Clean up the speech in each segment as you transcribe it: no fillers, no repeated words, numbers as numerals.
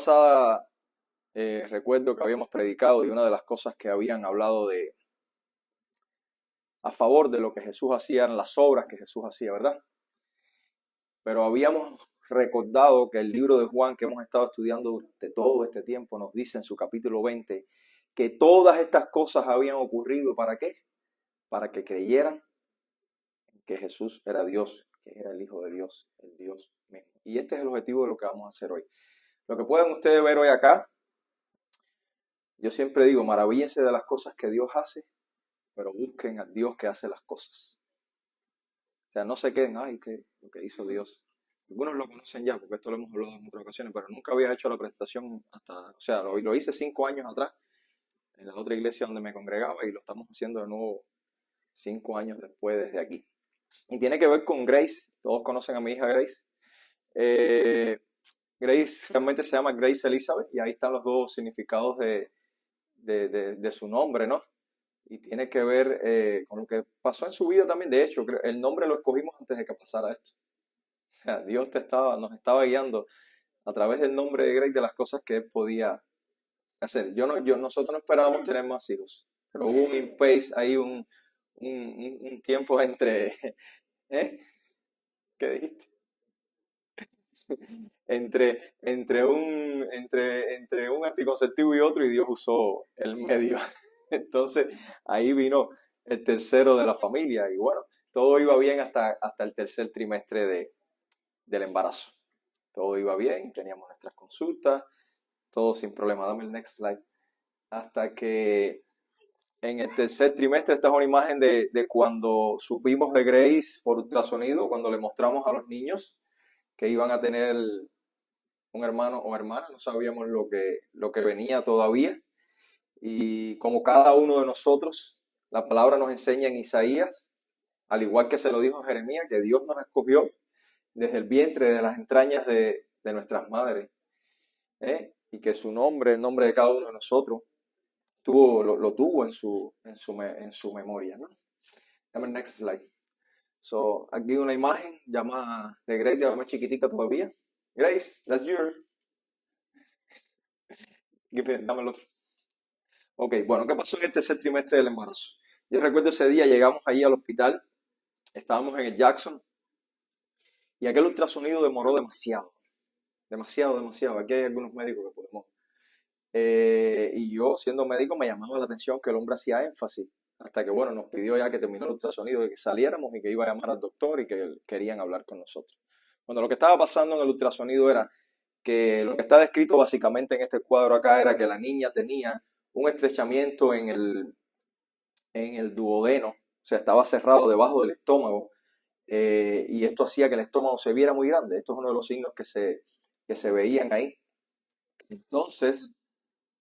pasada recuerdo que habíamos predicado y una de las cosas que habían hablado a favor de lo que Jesús hacía eran las obras que Jesús hacía, ¿verdad? Pero habíamos recordado que el libro de Juan que hemos estado estudiando durante todo este tiempo nos dice en su capítulo 20 que todas estas cosas habían ocurrido, ¿para qué? Para que creyeran que Jesús era Dios, que era el Hijo de Dios, el Dios mismo. Y este es el objetivo de lo que vamos a hacer hoy. Lo que pueden ustedes ver hoy acá, yo siempre digo, maravíllense de las cosas que Dios hace, pero busquen a Dios que hace las cosas. O sea, no se queden, ay, ¿qué lo que hizo Dios? Algunos lo conocen ya, porque esto lo hemos hablado en otras ocasiones, pero nunca había hecho la presentación o sea, lo hice 5 años atrás, en la otra iglesia donde me congregaba, y lo estamos haciendo de nuevo 5 años después desde aquí. Y tiene que ver con Grace, todos conocen a mi hija Grace. Grace realmente se llama Grace Elizabeth, y ahí están los dos significados de su nombre, ¿no? Y tiene que ver con lo que pasó en su vida también. De hecho, el nombre lo escogimos antes de que pasara esto. O sea, Dios nos estaba guiando a través del nombre de Grace de las cosas que él podía hacer. Nosotros no esperábamos tener más hijos, pero hubo un impasse ahí, un tiempo entre, ¿eh? ¿Qué dijiste? Entre un anticonceptivo y otro, y Dios usó el medio. Entonces ahí vino el tercero de la familia, y bueno, todo iba bien hasta el tercer trimestre del embarazo. Todo iba bien, teníamos nuestras consultas, todo sin problema. Dame el next slide. Hasta que en el tercer trimestre, esta es una imagen de cuando supimos de Grace por ultrasonido, cuando le mostramos a los niños que iban a tener un hermano o hermana, no sabíamos lo que venía todavía. Y como cada uno de nosotros, la palabra nos enseña en Isaías, al igual que se lo dijo Jeremías, que Dios nos escogió desde el vientre, de las entrañas de nuestras madres, y que su nombre, el nombre de cada uno de nosotros, lo tuvo en su memoria, ¿no? Dame el next slide. So, aquí una imagen llamada de Grace, ya más chiquitita todavía. Grace, that's your. Dame el otro. Ok, bueno, ¿qué pasó en el tercer trimestre del embarazo? Yo recuerdo ese día, llegamos ahí al hospital, estábamos en el Jackson, y aquel ultrasonido demoró demasiado. Demasiado. Aquí hay algunos médicos que podemos. Y yo, siendo médico, me llamaba la atención que el hombre hacía énfasis, hasta que, bueno, nos pidió ya que terminó el ultrasonido y que saliéramos, y que iba a llamar al doctor y que querían hablar con nosotros. Bueno, lo que estaba pasando en el ultrasonido era que lo que está descrito básicamente en este cuadro acá era que la niña tenía un estrechamiento en el duodeno, o sea, estaba cerrado debajo del estómago, y esto hacía que el estómago se viera muy grande. Esto es uno de los signos que se veían ahí. Entonces,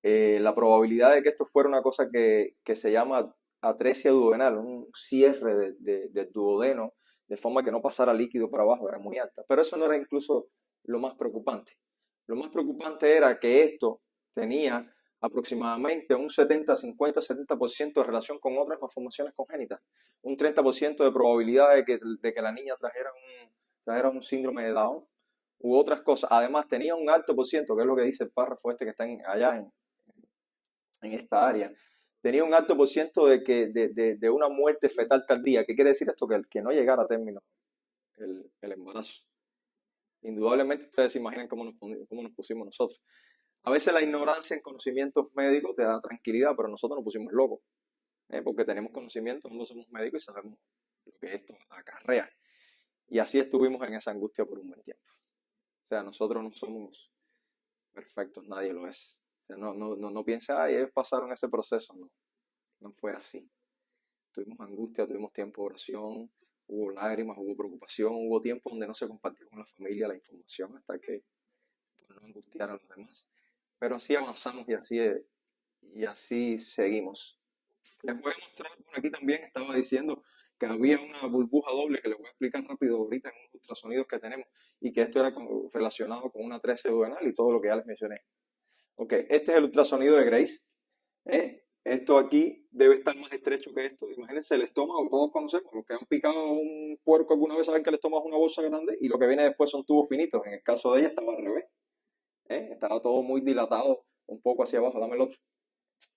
la probabilidad de que esto fuera una cosa que se llama atresia duodenal, un cierre del duodeno, de forma que no pasara líquido para abajo, era muy alta. Pero eso no era incluso lo más preocupante. Lo más preocupante era que esto tenía aproximadamente un 70% de relación con otras malformaciones congénitas. Un 30% de probabilidad de que la niña trajera un síndrome de Down u otras cosas. Además, tenía un alto por ciento, que es lo que dice el párrafo este que está allá en esta área. Tenía un alto por ciento de una muerte fetal tardía. ¿Qué quiere decir esto? Que no llegara a término el embarazo. Indudablemente ustedes se imaginan cómo nos pusimos nosotros. A veces la ignorancia en conocimientos médicos te da tranquilidad, pero nosotros nos pusimos locos, porque tenemos conocimiento, no somos médicos y sabemos lo que esto acarrea. Y así estuvimos en esa angustia por un buen tiempo. O sea, nosotros no somos perfectos, nadie lo es. O sea, no piensa, ay, ellos pasaron ese proceso. No fue así. Tuvimos angustia, tuvimos tiempo de oración, hubo lágrimas, hubo preocupación, hubo tiempo donde no se compartió con la familia la información hasta que no angustiaran a los demás. Pero así avanzamos y así seguimos. Les voy a mostrar por aquí también, estaba diciendo que había una burbuja doble que les voy a explicar rápido ahorita en unos ultrasonidos que tenemos, y que esto era relacionado con una atresia duodenal y todo lo que ya les mencioné. Ok, este es el ultrasonido de Grace. Esto aquí debe estar más estrecho que esto. Imagínense el estómago, todos conocemos, los que han picado un puerco alguna vez saben que el estómago es una bolsa grande y lo que viene después son tubos finitos. En el caso de ella estaba al revés. Estaba todo muy dilatado, un poco hacia abajo, dame el otro.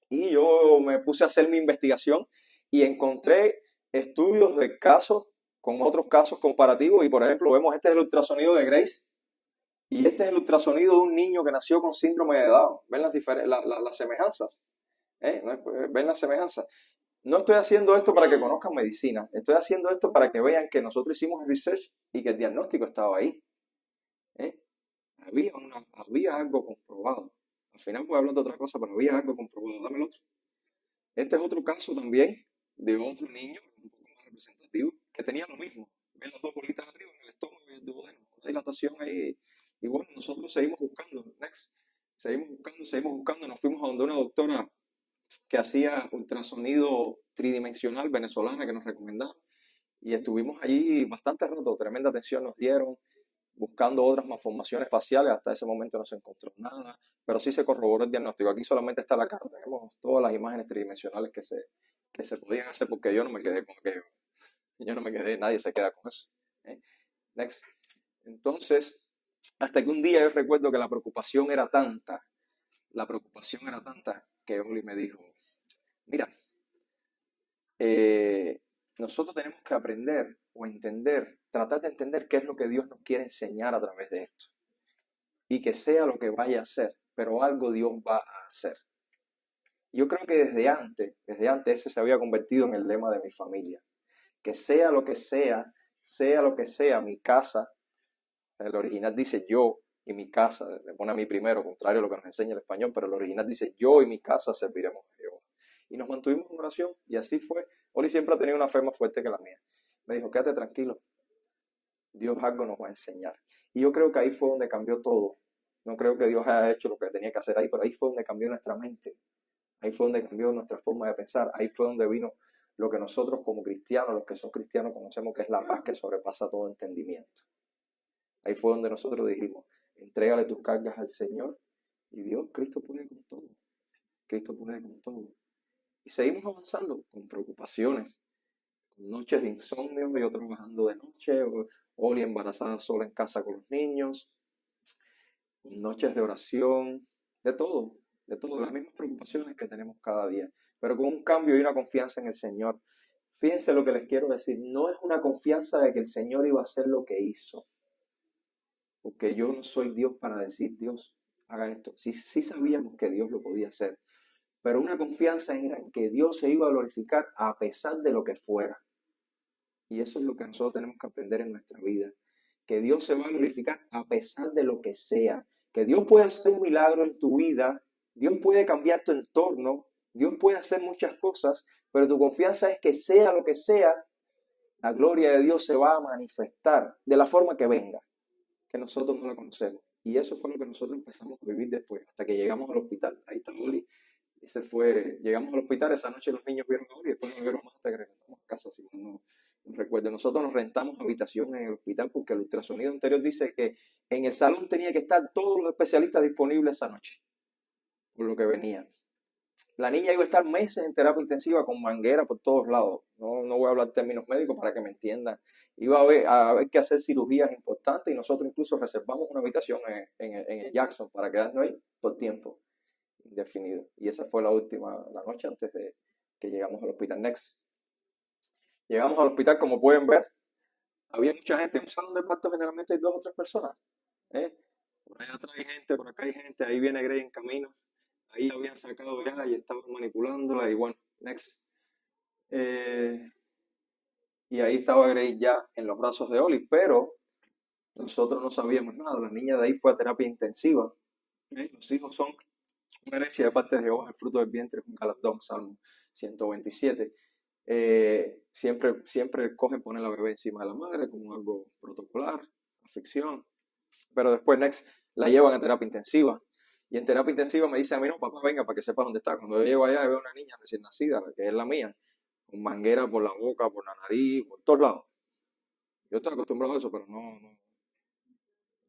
Y yo me puse a hacer mi investigación y encontré estudios de casos con otros casos comparativos. Y por ejemplo, vemos este es el ultrasonido de Grace y este es el ultrasonido de un niño que nació con síndrome de Down. ¿Ven las semejanzas? ¿Ven las semejanzas? No estoy haciendo esto para que conozcan medicina, estoy haciendo esto para que vean que nosotros hicimos el research y que el diagnóstico estaba ahí. ¿eh? Había algo comprobado. Al final voy a hablar de otra cosa, pero había algo comprobado. Dame el otro. Este es otro caso también de otro niño, un poco más representativo, que tenía lo mismo. Ven las dos bolitas arriba en el estómago y el duodeno, una dilatación ahí. Y bueno, nosotros seguimos buscando, next. Seguimos buscando. Nos fuimos a donde una doctora que hacía ultrasonido tridimensional venezolana que nos recomendaron. Y estuvimos allí bastante rato, tremenda atención nos dieron, buscando otras malformaciones faciales. Hasta ese momento no se encontró nada, pero sí se corroboró el diagnóstico. Aquí solamente está la cara, tenemos todas las imágenes tridimensionales que se podían hacer, porque yo no me quedé con aquello. Yo no me quedé, nadie se queda con eso. ¿eh? Next. Entonces, hasta que un día yo recuerdo que la preocupación era tanta que Oli me dijo, mira, nosotros tenemos que aprender o entender, tratar de entender qué es lo que Dios nos quiere enseñar a través de esto. Y que sea lo que vaya a hacer, pero algo Dios va a hacer. Yo creo que desde antes ese se había convertido en el lema de mi familia. Que sea lo que sea mi casa. El original dice yo y mi casa, le pone a mí primero, contrario a lo que nos enseña el español, pero el original dice yo y mi casa serviremos a Jehová. Y nos mantuvimos en oración y así fue. Oli siempre ha tenido una fe más fuerte que la mía. Me dijo, quédate tranquilo, Dios algo nos va a enseñar. Y yo creo que ahí fue donde cambió todo. No creo que Dios haya hecho lo que tenía que hacer ahí, pero ahí fue donde cambió nuestra mente. Ahí fue donde cambió nuestra forma de pensar. Ahí fue donde vino lo que nosotros como cristianos, los que son cristianos, conocemos que es la paz que sobrepasa todo entendimiento. Ahí fue donde nosotros dijimos, entrégale tus cargas al Señor y Dios, Cristo puede con todo. Cristo puede con todo. Y seguimos avanzando con preocupaciones, con noches de insomnio, yo trabajando de noche, Oli embarazada sola en casa con los niños, con noches de oración, de todo, las mismas preocupaciones que tenemos cada día, pero con un cambio y una confianza en el Señor. Fíjense lo que les quiero decir, no es una confianza de que el Señor iba a hacer lo que hizo, porque yo no soy Dios para decir, Dios, haga esto. Sí sabíamos que Dios lo podía hacer, pero una confianza en que Dios se iba a glorificar a pesar de lo que fuera. Y eso es lo que nosotros tenemos que aprender en nuestra vida, que Dios se va a glorificar a pesar de lo que sea, que Dios puede hacer un milagro en tu vida, Dios puede cambiar tu entorno, Dios puede hacer muchas cosas, pero tu confianza es que sea lo que sea, la gloria de Dios se va a manifestar de la forma que venga, que nosotros no la conocemos. Y eso fue lo que nosotros empezamos a vivir después, hasta que llegamos al hospital. Ahí está Oli. Llegamos al hospital, esa noche los niños vieron a Oli y después no vieron más hasta que regresamos a casa, si no recuerdo. Nosotros nos rentamos habitación en el hospital porque el ultrasonido anterior dice que en el salón tenía que estar todos los especialistas disponibles esa noche, por lo que venía. La niña iba a estar meses en terapia intensiva con manguera por todos lados. No voy a hablar términos médicos para que me entiendan. Iba a haber que hacer cirugías importantes y nosotros incluso reservamos una habitación en el Jackson para quedarnos ahí por tiempo indefinido. Y esa fue la noche antes de que llegamos al hospital Next. Llegamos al hospital, como pueden ver, había mucha gente. En un salón de parto generalmente hay 2 o 3 personas. Por allá atrás hay gente, por acá hay gente, ahí viene Grey en camino. Ahí la habían sacado ya y estaban manipulándola y bueno, next. Y ahí estaba Grey ya en los brazos de Oli, pero nosotros no sabíamos nada. La niña de ahí fue a terapia intensiva. Los hijos son una herencia de parte de Jehová, el fruto del vientre es un galardón, Salmo 127. Siempre cogen poner a la bebé encima de la madre como algo protocolar, afección. Pero después, next, la llevan a terapia intensiva. Y en terapia intensiva me dice a mí, no, papá, venga, para que sepa dónde está. Cuando yo llego allá, veo una niña recién nacida, que es la mía, con manguera por la boca, por la nariz, por todos lados. Yo estoy acostumbrado a eso, pero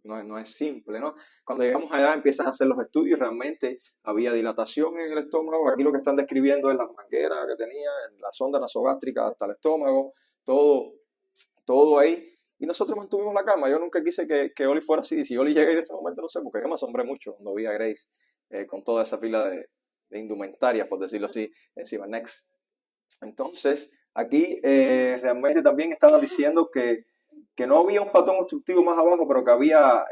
no es simple, ¿no? Cuando llegamos allá empiezan a hacer los estudios, realmente había dilatación en el estómago. Aquí lo que están describiendo es la manguera que tenía, en la sonda nasogástrica hasta el estómago, todo ahí. Y nosotros mantuvimos la calma. Yo nunca quise que Oli fuera así. Y si Oli llega en ese momento, no sé, porque yo me asombré mucho cuando vi a Grace con toda esa pila de indumentaria, por decirlo así, encima. Next. Entonces, aquí realmente también estaban diciendo que no había un patrón obstructivo más abajo, pero que había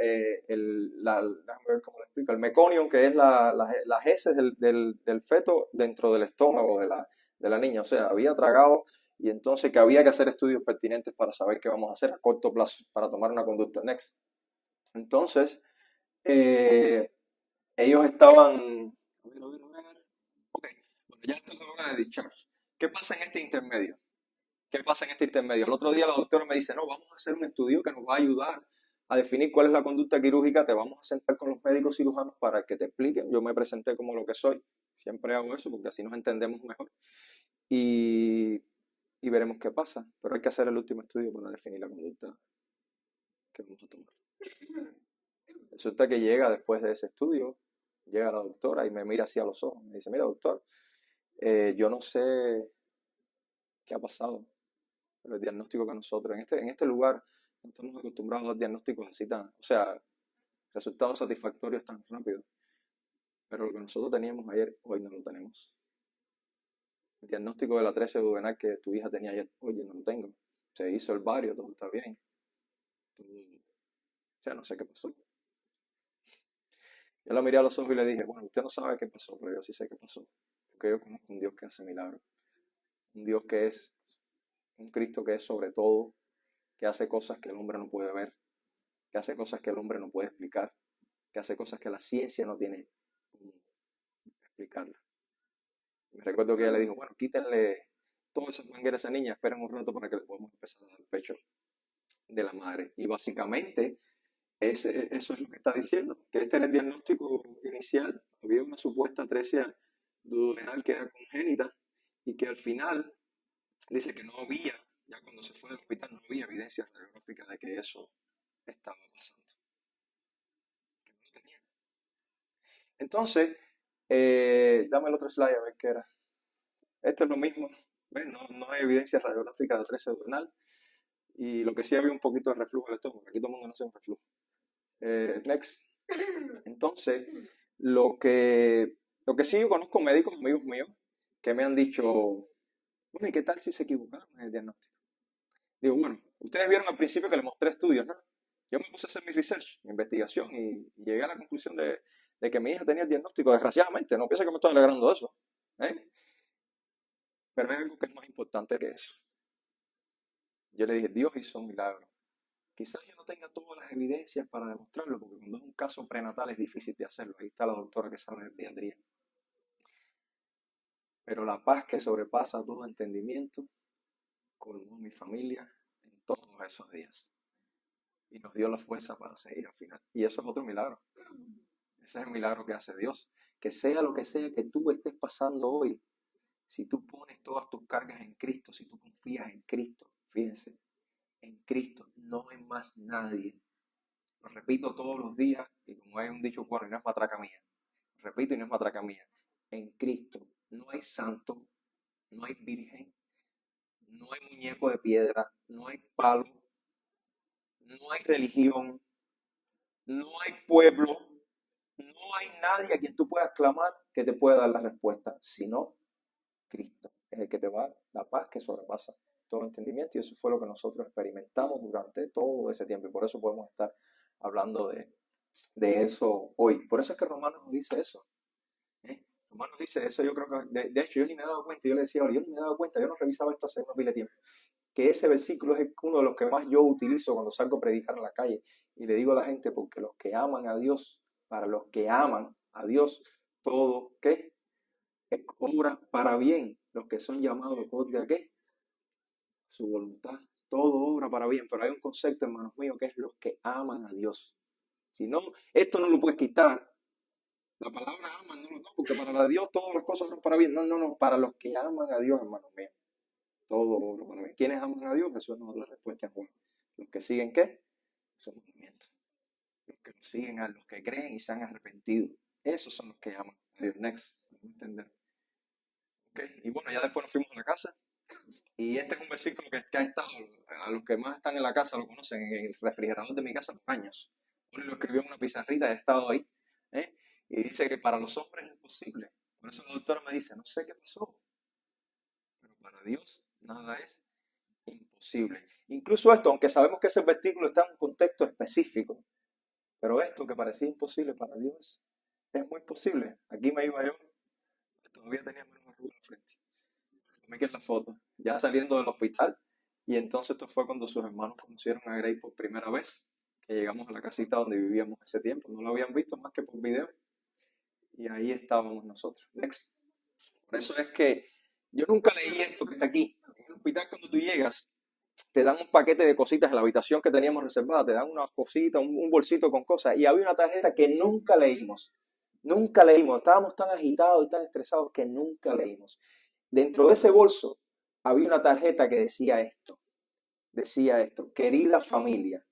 déjame ver cómo lo explico, el meconium, que es las heces del feto dentro del estómago de la niña. O sea, había tragado y entonces que había que hacer estudios pertinentes para saber qué vamos a hacer a corto plazo para tomar una conducta next. Entonces, ellos estaban... Ok, bueno, ya está la hora de discharge. ¿Qué pasa en este intermedio? ¿Qué pasa en este intermedio? El otro día la doctora me dice, no, vamos a hacer un estudio que nos va a ayudar a definir cuál es la conducta quirúrgica, te vamos a sentar con los médicos cirujanos para que te expliquen. Yo me presenté como lo que soy, siempre hago eso porque así nos entendemos mejor y, y veremos qué pasa. Pero hay que hacer el último estudio para definir la conducta que vamos a tomar. Resulta que llega después de ese estudio, llega la doctora y me mira así a los ojos, me dice, mira doctor, yo no sé qué ha pasado. El diagnóstico que nosotros, en este lugar, no estamos acostumbrados a dar diagnósticos así tan, o sea, resultados satisfactorios tan rápido. Pero lo que nosotros teníamos ayer, hoy no lo tenemos. El diagnóstico de la 13 duodenal que tu hija tenía ayer, hoy yo no lo tengo. Se hizo el bario, todo está bien. O sea, no sé qué pasó. Yo la miré a los ojos y le dije, bueno, usted no sabe qué pasó, pero yo sí sé qué pasó. Porque yo conozco un Dios que hace milagros. Un Dios que es, un Cristo que es sobre todo, que hace cosas que el hombre no puede ver, que hace cosas que el hombre no puede explicar, que hace cosas que la ciencia no tiene cómo explicarla. Me recuerdo que ella le dijo, bueno, quítenle todas esas mangueras a esa niña, esperen un rato para que le podamos empezar a dar el pecho de la madre. Y básicamente eso es lo que está diciendo, que este era el diagnóstico inicial. Había una supuesta atresia duodenal que era congénita y que al final dice que no había, ya cuando se fue del hospital, no había evidencia radiográfica de que eso estaba pasando. Que no lo tenía. Entonces, dame el otro slide a ver qué era. Esto es lo mismo, ¿ves? No hay evidencia radiográfica de atresia duodenal y lo que sí había un poquito de reflujo del estómago. Aquí todo el mundo no hace un reflujo. Next. Entonces, lo que sí yo conozco médicos, amigos míos, que me han dicho, bueno, ¿y qué tal si se equivocaron en el diagnóstico? Digo, bueno, ustedes vieron al principio que les mostré estudios, ¿no? Yo me puse a hacer mi research, mi investigación y llegué a la conclusión de que mi hija tenía el diagnóstico, desgraciadamente, no pienso que me estoy alegrando de eso, ¿eh? Pero hay algo que es más importante que eso. Yo le dije, Dios hizo un milagro. Quizás yo no tenga todas las evidencias para demostrarlo, porque cuando es un caso prenatal es difícil de hacerlo. Ahí está la doctora que sabe de pediatría. Pero la paz que sobrepasa todo entendimiento colmó mi familia en todos esos días. Y nos dio la fuerza para seguir al final. Y eso es otro milagro. Ese es el milagro que hace Dios. Que sea lo que sea que tú estés pasando hoy, si tú pones todas tus cargas en Cristo, si tú confías en Cristo, fíjense, en Cristo, no hay más nadie. Lo repito todos los días y como hay un dicho bueno, y no es matraca mía. Lo repito y no es matraca mía. En Cristo no hay santo, no hay virgen, no hay muñeco de piedra, no hay palo, no hay religión, no hay pueblo, no hay nadie a quien tú puedas clamar que te pueda dar la respuesta, sino Cristo. Es el que te va a dar la paz que sobrepasa todo entendimiento y eso fue lo que nosotros experimentamos durante todo ese tiempo y por eso podemos estar hablando de eso hoy. Por eso es que Romanos nos dice eso. Romanos dice eso, yo creo que, de hecho yo ni me he dado cuenta, yo le decía, yo ni me he dado cuenta, yo no revisaba esto hace una pila de tiempo, que ese versículo es uno de los que más yo utilizo cuando salgo a predicar en la calle y le digo a la gente, porque los que aman a Dios, para los que aman a Dios, todo, ¿qué? Es obra para bien, los que son llamados acorde a qué, su voluntad, todo obra para bien, pero hay un concepto, hermanos míos, que es los que aman a Dios. Si no, esto no lo puedes quitar. La palabra aman, no, porque para Dios todas las cosas son para bien. No, para los que aman a Dios, hermanos míos, todo obra para bien. ¿Quiénes aman a Dios? Jesús nos da la respuesta en Juan. ¿Los que siguen qué? Su mandamiento. Los que siguen a los que creen y se han arrepentido. Esos son los que aman a Dios. Next, vamos a entender. Okay. Y bueno, ya después nos fuimos a la casa. Y este es un versículo que ha estado, a los que más están en la casa lo conocen, en el refrigerador de mi casa por años. Uno lo escribió en una pizarrita y ha estado ahí. ¿eh? Y dice que para los hombres es imposible. Por eso la doctora me dice, no sé qué pasó, pero para Dios nada es imposible. Incluso esto, aunque sabemos que ese versículo está en un contexto específico, pero esto que parecía imposible para Dios es muy posible. Aquí me iba yo, todavía tenía menos arrugas en la frente. Me quedé en la foto, ya saliendo del hospital. Y entonces esto fue cuando sus hermanos conocieron a Grace por primera vez, que llegamos a la casita donde vivíamos ese tiempo. No lo habían visto más que por video. Y ahí estábamos nosotros. Next. Por eso es que yo nunca leí esto que está aquí. En el hospital cuando tú llegas, te dan un paquete de cositas en la habitación que teníamos reservada, te dan unas cositas, un bolsito con cosas. Y había una tarjeta que nunca leímos. Nunca leímos. Estábamos tan agitados y tan estresados que nunca leímos. Dentro de ese bolso había una tarjeta que decía esto, querida familia.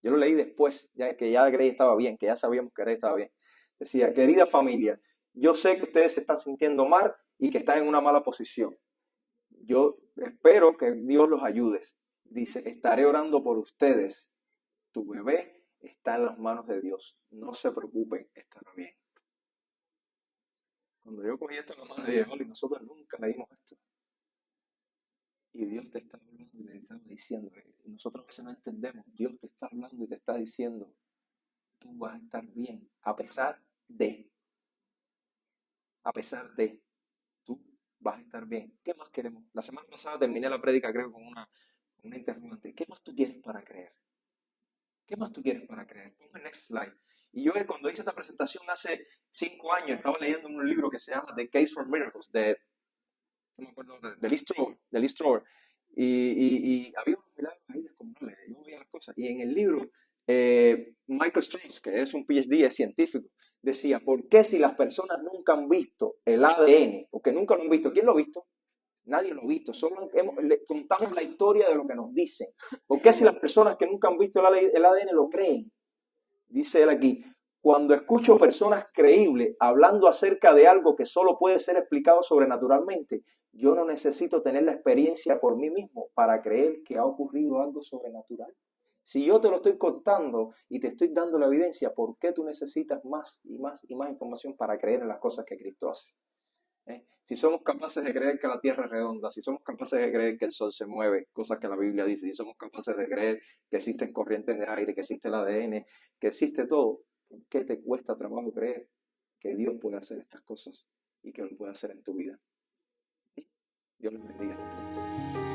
Yo lo leí después, ya que ya Grey estaba bien, que ya sabíamos que Grey estaba bien. Decía, querida familia, yo sé que ustedes se están sintiendo mal y que están en una mala posición. Yo espero que Dios los ayude. Dice, estaré orando por ustedes. Tu bebé está en las manos de Dios. No se preocupen, estará bien. Cuando yo cogí esto en la mano de Dios, y nosotros nunca leímos esto. Y Dios te está hablando y te está diciendo, nosotros a veces no entendemos, Dios te está hablando y te está diciendo, tú vas a estar bien, a pesar de, tú vas a estar bien. ¿Qué más queremos? La semana pasada terminé la prédica, creo, con una interrogante. ¿Qué más tú quieres para creer? ¿Qué más tú quieres para creer? Ponme el next slide. Y yo cuando hice esta presentación hace 5 años, estaba leyendo un libro que se llama The Case for Miracles, no me acuerdo, de Lee Strobel. Y había unos milagros ahí descomunales. Yo veía las cosas. Y en el libro, Michael Strauss, que es un PhD, es científico, decía, ¿por qué si las personas nunca han visto el ADN? Porque nunca lo han visto. ¿Quién lo ha visto? Nadie lo ha visto. Solo le contamos la historia de lo que nos dicen. ¿Por qué si las personas que nunca han visto el ADN lo creen? Dice él aquí, cuando escucho personas creíbles hablando acerca de algo que solo puede ser explicado sobrenaturalmente, yo no necesito tener la experiencia por mí mismo para creer que ha ocurrido algo sobrenatural. Si yo te lo estoy contando y te estoy dando la evidencia, ¿por qué tú necesitas más y más y más información para creer en las cosas que Cristo hace? Si somos capaces de creer que la tierra es redonda, si somos capaces de creer que el sol se mueve, cosas que la Biblia dice, si somos capaces de creer que existen corrientes de aire, que existe el ADN, que existe todo, ¿por qué te cuesta trabajo creer que Dios puede hacer estas cosas y que lo puede hacer en tu vida? Dios les bendiga.